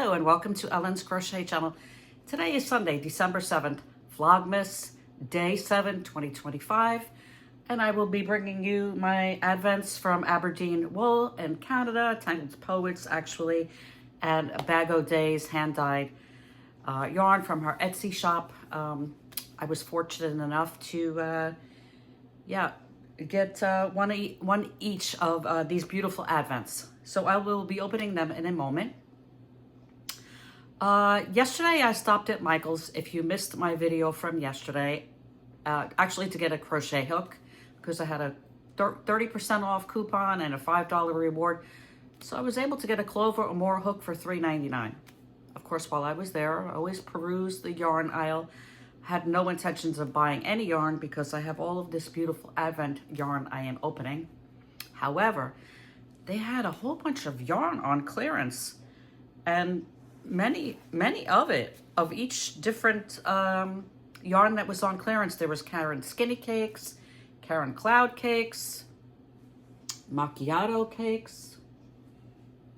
Hello and welcome to Ellen's Crochet Channel. Today is Sunday, December 7th, Vlogmas, Day 7, 2025. And I will be bringing you my advents from Aberdeen Wool in Canada, Tangled Poets actually, and Bago Days hand-dyed yarn from her Etsy shop. I was fortunate enough to, get one each of these beautiful advents. So I will be opening them in a moment. Yesterday I stopped at Michael's. If you missed my video from yesterday, actually to get a crochet hook because I had a 30% off coupon and a $5 reward. So I was able to get a Clover or More hook for $3.99. Of course, while I was there, I always perused the yarn aisle. Had no intentions of buying any yarn because I have all of this beautiful Advent yarn I am opening. However, they had a whole bunch of yarn on clearance, and many of each different yarn that was on clearance. There was Karen Skinny Cakes, Karen Cloud Cakes, Macchiato Cakes.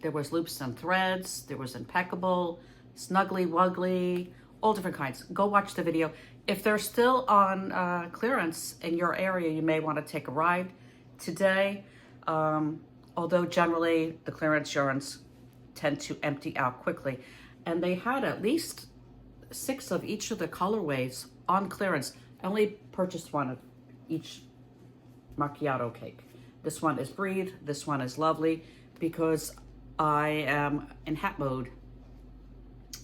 There was Loops and Threads. There was Impeccable, Snuggly Wuggly, all different kinds. Go watch the video. If they're still on clearance in your area, you may want to take a ride today. Although generally the clearance yarns tend to empty out quickly. And they had at least 6 of each of the colorways on clearance. I only purchased one of each macchiato cake. This one is Breathe, this one is Lovely, because I am in hat mode.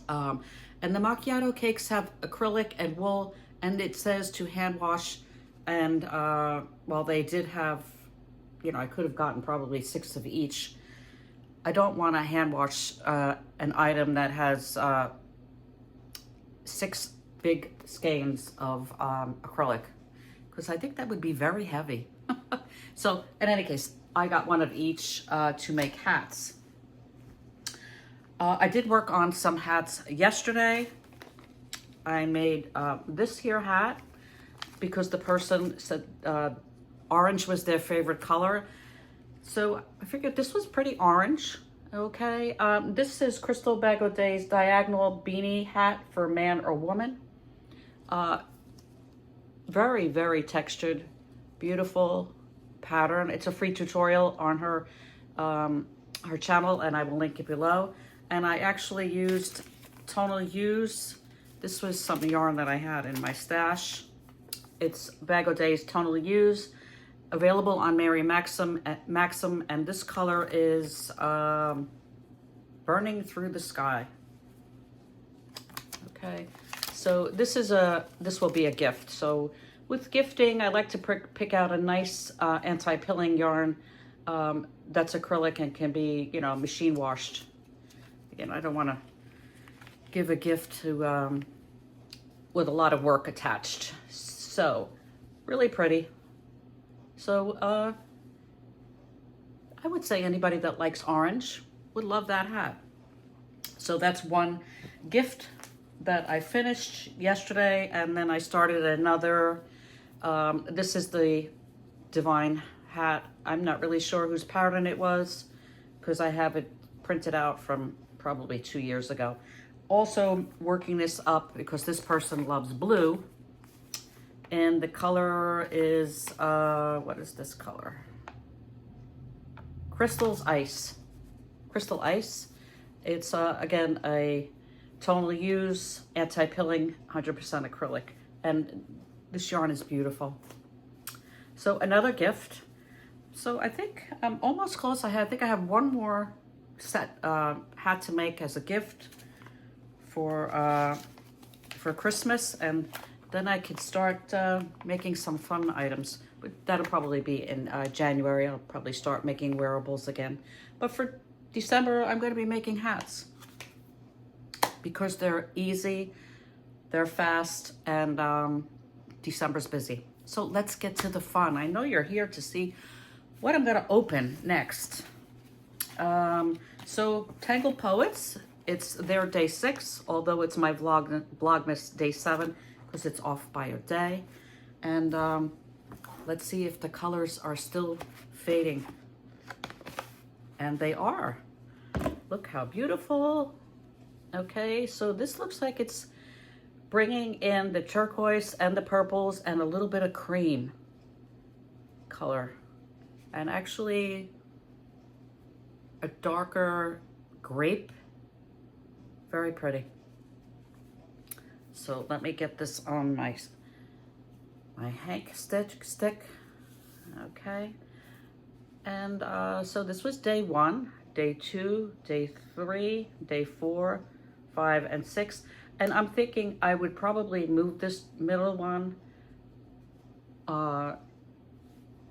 And the macchiato cakes have acrylic and wool, and it says to hand wash. And while they did have, you know, I could have gotten probably 6 of each. I don't want to hand wash an item that has 6 big skeins of acrylic, because I think that would be very heavy. So in any case, I got one of each to make hats. I did work on some hats yesterday. I made this here hat because the person said orange was their favorite color. So I figured this was pretty orange, okay? This is Crystal Bago Days diagonal beanie hat for man or woman. Very, very textured, beautiful pattern. It's a free tutorial on her channel, and I will link it below. And I actually used Tonal Hues. This was some yarn that I had in my stash. It's Bago Days Tonal Hues, available on Mary Maxim, and this color is Burning Through the Sky. Okay, so this will be a gift. So with gifting, I like to pick out a nice anti-pilling yarn that's acrylic and can be, you know, machine washed. Again, I don't want to give a gift to with a lot of work attached. So really pretty. So I would say anybody that likes orange would love that hat. So that's one gift that I finished yesterday, and then I started another. This is the Divine hat. I'm not really sure whose pattern it was because I have it printed out from probably 2 years ago. Also working this up because this person loves blue. And the color is, what is this color? Crystal Ice. It's, again, a Tonal Hues, anti-pilling, 100% acrylic. And this yarn is beautiful. So another gift. So I think I'm almost close. I think I have one more set hat to make as a gift for Christmas, and then I could start making some fun items, but that'll probably be in January. I'll probably start making wearables again. But for December, I'm going to be making hats because they're easy, they're fast, and December's busy. So let's get to the fun. I know you're here to see what I'm going to open next. So Tangled Poets, it's their day 6, although it's my Vlogmas day 7 because it's off by a day. And let's see if the colors are still fading. And they are. Look how beautiful. Okay, so this looks like it's bringing in the turquoise and the purples and a little bit of cream color, and actually a darker grape. Very pretty. So let me get this on my hank stick. Okay, and so this was day 1, day 2, day 3, day 4, 5, and 6. And I'm thinking I would probably move this middle one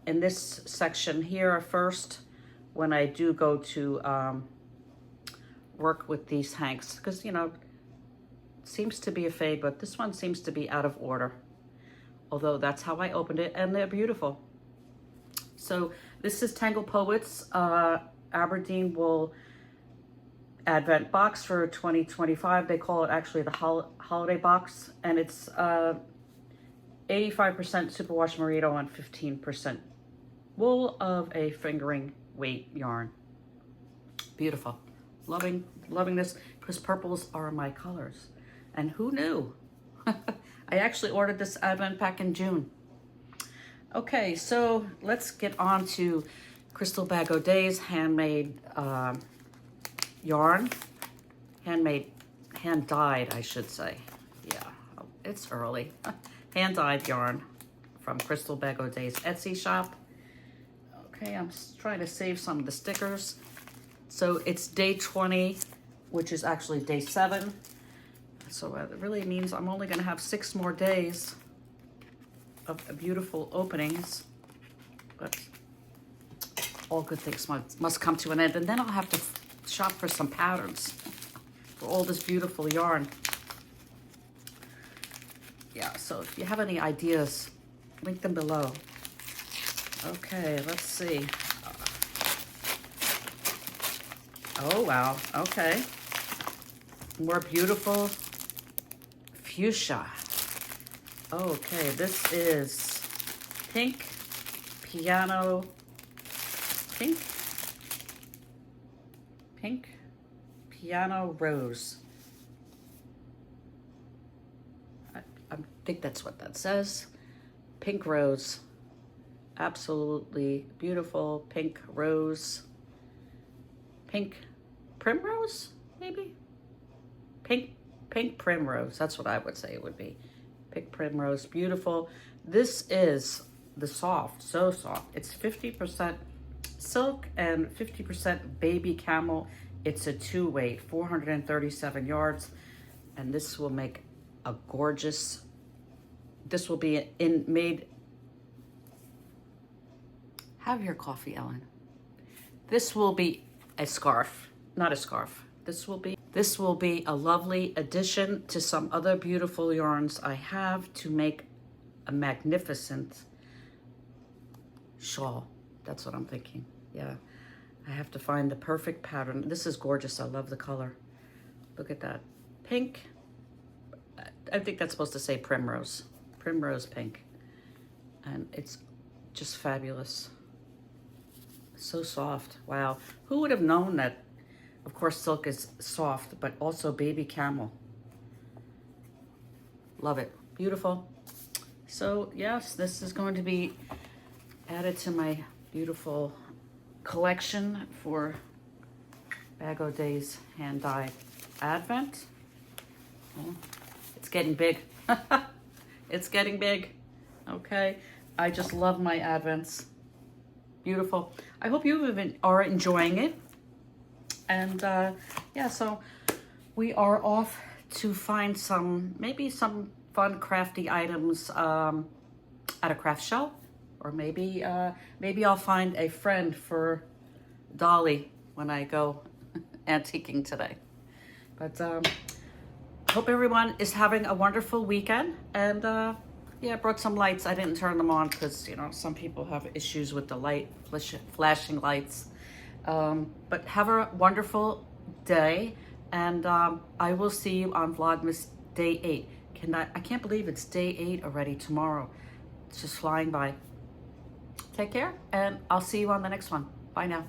in this section here first when I do go to work with these hanks, because, you know, it seems to be a fade, but this one seems to be out of order. Although that's how I opened it, and they're beautiful. So this is Tangle Poets Aberdeen Wool Advent Box for 2025. They call it actually the holiday box, and it's 85% superwash merino and 15% wool of a fingering weight yarn. Beautiful. Loving this, because purples are my colors. And who knew? I actually ordered this Advent pack in June. Okay, so let's get on to Crystal Bag O'Day's handmade yarn. Hand-dyed, I should say. Yeah, it's early. Hand-dyed yarn from Crystal Bag O'Day's Etsy shop. Okay, I'm trying to save some of the stickers. So it's day 20, which is actually day 7. So it really means I'm only going to have 6 more days of beautiful openings. But all good things must come to an end. And then I'll have to shop for some patterns for all this beautiful yarn. Yeah, so if you have any ideas, link them below. Okay, let's see. Oh, wow. Okay. More beautiful fuchsia. Okay, this is pink piano rose. I think that's what that says. Pink rose. Absolutely beautiful pink rose. Pink primrose, maybe? Pink primrose, that's what I would say it would be. Pink primrose, beautiful. This is the soft, so soft. It's 50% silk and 50% baby camel. It's a 2-weight, 437 yards. And this will make a gorgeous, this will be made, have your coffee, Ellen. This will be a scarf, not a scarf. This will be a lovely addition to some other beautiful yarns I have to make a magnificent shawl. That's what I'm thinking. Yeah, I have to find the perfect pattern. This is gorgeous. I love the color. Look at that. Pink. I think that's supposed to say primrose. Primrose pink. And it's just fabulous. So soft. Wow. Who would have known that? Of course, silk is soft, but also baby camel. Love it. Beautiful. So, yes, this is going to be added to my beautiful collection for Bag O'Day's hand-dyed Advent. Oh, it's getting big. It's getting big. Okay. I just love my Advents. Beautiful. I hope you are enjoying it. And yeah, so we are off to find maybe some fun crafty items at a craft show, or maybe I'll find a friend for Dolly when I go antiquing today. But hope everyone is having a wonderful weekend. And yeah, I brought some lights. I didn't turn them on because, you know, some people have issues with the light, flashing lights. But have a wonderful day, and I will see you on Vlogmas day 8. I can't believe it's day 8 already tomorrow. It's just flying by. Take care, and I'll see you on the next one. Bye now.